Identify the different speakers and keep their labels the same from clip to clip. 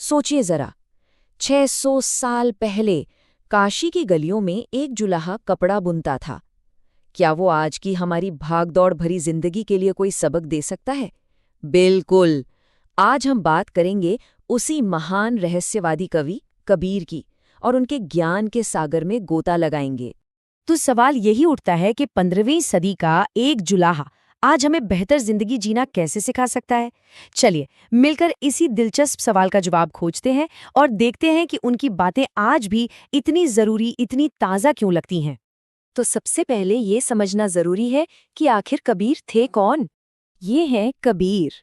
Speaker 1: सोचिए जरा, 600 साल पहले काशी की गलियों में एक जुलाहा कपड़ा बुनता था। क्या वो आज की हमारी भागदौड़ भरी जिंदगी के लिए कोई सबक दे सकता है? बिल्कुल। आज हम बात करेंगे उसी महान रहस्यवादी कवि कबीर की और उनके ज्ञान के सागर में गोता लगाएंगे।
Speaker 2: तो सवाल यही उठता है कि 15वीं सदी का एक जुलाहा आज हमें बेहतर जिंदगी जीना कैसे सिखा सकता है। चलिए मिलकर इसी दिलचस्प सवाल का जवाब खोजते हैं और देखते हैं कि उनकी बातें आज भी इतनी जरूरी, इतनी ताज़ा क्यों लगती हैं।
Speaker 1: तो सबसे पहले ये समझना जरूरी है कि आखिर कबीर थे कौन। ये हैं कबीर,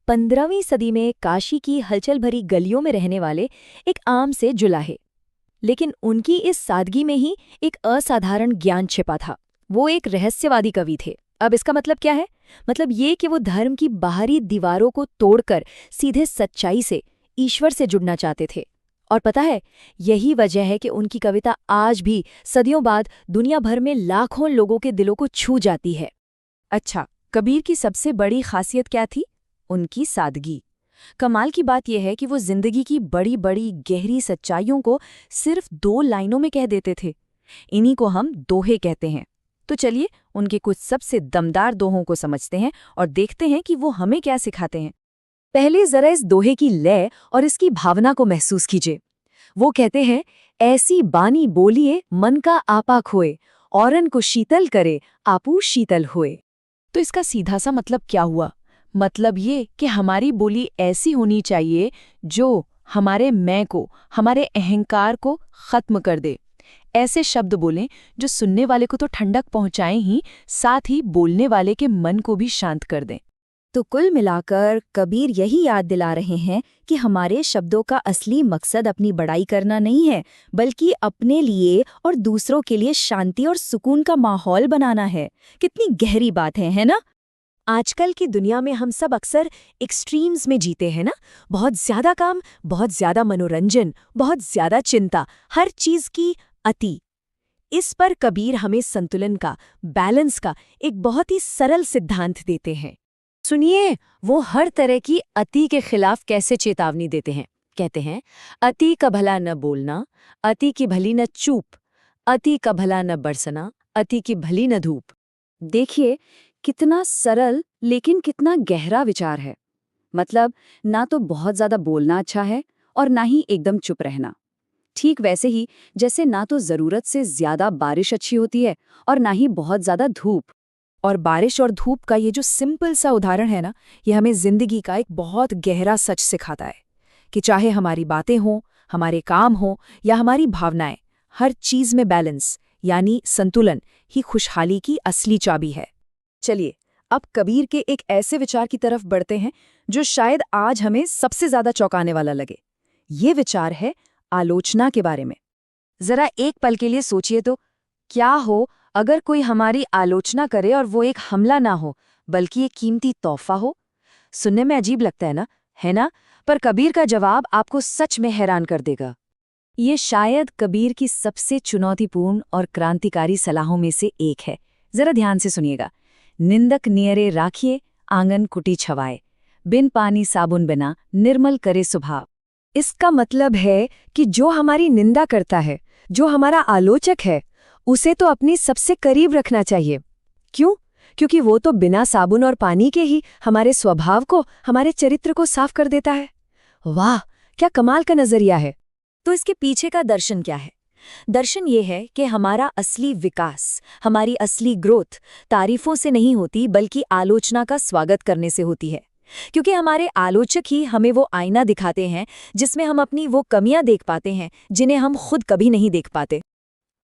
Speaker 1: 15वीं सदी में काशी की हलचल भरी गलियों में रहने वाले एक आम से जुलाहे। लेकिन उनकी इस सादगी में ही एक असाधारण ज्ञान छिपा था। वो एक रहस्यवादी कवि थे। अब इसका मतलब क्या है? मतलब ये कि वो धर्म की बाहरी दीवारों को तोड़कर सीधे सच्चाई से, ईश्वर से जुड़ना चाहते थे। और पता है, यही वजह है कि उनकी कविता आज भी सदियों बाद दुनिया भर में लाखों लोगों के दिलों को छू जाती है। अच्छा, कबीर की सबसे बड़ी खासियत क्या थी? उनकी सादगी। कमाल की बात यह है कि वो जिंदगी की बड़ी बड़ी गहरी सच्चाइयों को सिर्फ 2 लाइनों में कह देते थे। इन्हीं को हम दोहे कहते हैं। तो चलिए उनके कुछ सबसे दमदार दोहों को समझते हैं और देखते हैं कि वो हमें क्या सिखाते हैं। पहले जरा इस दोहे की लय और इसकी भावना को महसूस कीजिए। वो कहते हैं, ऐसी बानी बोलिए मन का आपा खोए, औरन को शीतल करे आपू शीतल होए। तो इसका सीधा सा मतलब क्या हुआ? मतलब ये कि हमारी बोली ऐसी होनी चाहिए जो हमारे मैं को, हमारे अहंकार को खत्म कर दे। ऐसे शब्द बोलें जो सुनने वाले को तो ठंडक पहुंचाएं ही, साथ ही बोलने वाले के मन को भी शांत कर दें। तो कुल मिलाकर कबीर यही याद दिला रहे हैं कि हमारे शब्दों का असली मकसद अपनी बड़ाई करना नहीं है, बल्कि अपने लिए और दूसरों के लिए शांति और सुकून का माहौल बनाना है। कितनी गहरी बात है ना? आजकल की दुनिया में हम सब अक्सर एक्सट्रीम्स में जीते हैं ना। बहुत ज्यादा काम, बहुत ज्यादा मनोरंजन, बहुत ज्यादा चिंता, हर चीज की अति। इस पर कबीर हमें संतुलन का, बैलेंस का एक बहुत ही सरल सिद्धांत देते हैं। सुनिए, वो हर तरह की अति के खिलाफ कैसे चेतावनी देते हैं। कहते हैं, अति का भला न बोलना, अति की भली न चूप, अति का भला न बरसना, अति की भली न धूप। देखिए कितना सरल लेकिन कितना गहरा विचार है। मतलब ना तो बहुत ज्यादा बोलना अच्छा है और ना ही एकदम चुप रहना। ठीक वैसे ही जैसे ना तो जरूरत से ज्यादा बारिश अच्छी होती है और ना ही बहुत ज्यादा धूप। और बारिश और धूप का ये जो सिंपल सा उदाहरण है ना, ये हमें जिंदगी का एक बहुत गहरा सच सिखाता है कि चाहे हमारी बातें हों, हमारे काम हों या हमारी भावनाएं, हर चीज में बैलेंस यानी संतुलन ही खुशहाली की असली चाबी है। चलिए अब कबीर के एक ऐसे विचार की तरफ बढ़ते हैं जो शायद आज हमें सबसे ज्यादा चौंकाने वाला लगे। ये विचार है आलोचना के बारे में। जरा एक पल के लिए सोचिए तो, क्या हो अगर कोई हमारी आलोचना करे और वो एक हमला ना हो बल्कि एक कीमती तोहफा हो? सुनने में अजीब लगता है ना? पर कबीर का जवाब आपको सच में हैरान कर देगा। ये शायद कबीर की सबसे चुनौतीपूर्ण और क्रांतिकारी सलाहों में से एक है। जरा ध्यान से सुनिएगा। निंदक नियरे राखिए, आंगन कुटी छवाए, बिन पानी साबुन बिना निर्मल करे स्वभाव। इसका मतलब है कि जो हमारी निंदा करता है, जो हमारा आलोचक है, उसे तो अपनी सबसे करीब रखना चाहिए। क्यों? क्योंकि वो तो बिना साबुन और पानी के ही हमारे स्वभाव को, हमारे चरित्र को साफ कर देता है। वाह, क्या कमाल का नजरिया है। तो इसके पीछे का दर्शन क्या है? दर्शन ये है कि हमारा असली विकास, हमारी असली ग्रोथ तारीफों से नहीं होती बल्कि आलोचना का स्वागत करने से होती है। क्योंकि हमारे आलोचक ही हमें वो आईना दिखाते हैं जिसमें हम अपनी वो कमियां देख पाते हैं जिन्हें हम खुद कभी नहीं देख पाते।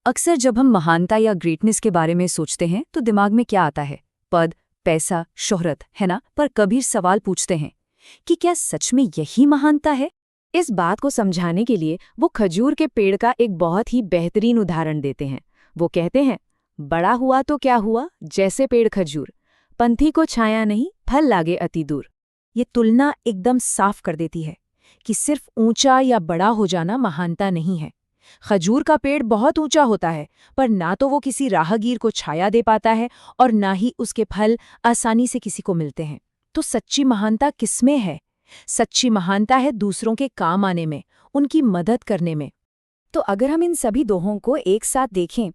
Speaker 1: अक्सर जब हम महानता या ग्रेटनेस के बारे में सोचते हैं तो दिमाग में क्या आता है? पद, पैसा, शोहरत, है ना? पर कबीर सवाल पूछते हैं कि क्या सच में यही महानता है? इस बात को समझाने के लिए वो खजूर के पेड़ का एक बहुत ही बेहतरीन उदाहरण देते हैं। वो कहते हैं, बड़ा हुआ तो क्या हुआ, जैसे पेड़ खजूर, पंथी को छाया नहीं, फल लागे अति दूर। ये तुलना एकदम साफ कर देती है कि सिर्फ ऊंचा या बड़ा हो जाना महानता नहीं है। खजूर का पेड़ बहुत ऊंचा होता है, पर ना तो वो किसी राहगीर को छाया दे पाता है और ना ही उसके फल आसानी से किसी को मिलते हैं। तो सच्ची महानता किसमें है?
Speaker 2: सच्ची महानता है दूसरों के काम आने में, उनकी मदद करने में।
Speaker 1: तो अगर हम इन सभी दोहों को एक साथ देखें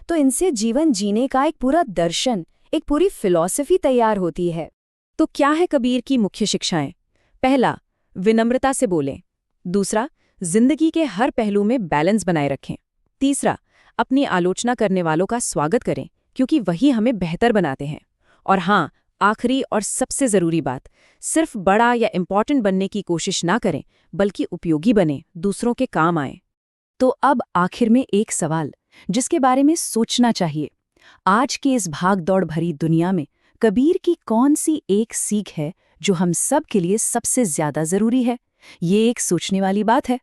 Speaker 1: तो इनसे जीवन जीने का एक पूरा दर्शन, एक पूरी फिलॉसफी तैयार होती है।
Speaker 2: तो क्या है कबीर की मुख्य शिक्षाएं? पहला, विनम्रता से बोलें। दूसरा, जिंदगी के हर पहलू में बैलेंस बनाए रखें। तीसरा, अपनी आलोचना करने वालों का स्वागत करें, क्योंकि वही हमें बेहतर बनाते हैं। और हाँ, आखिरी और सबसे ज़रूरी बात, सिर्फ बड़ा या इम्पॉर्टेंट बनने की कोशिश ना करें, बल्कि उपयोगी बने, दूसरों के काम आए। तो अब आखिर में एक सवाल जिसके बारे में सोचना चाहिए। आज की इस भाग-दौड़ भरी दुनिया में कबीर की कौन सी एक सीख है जो हम सब के लिए सबसे ज्यादा जरूरी है? ये एक सोचने वाली बात है।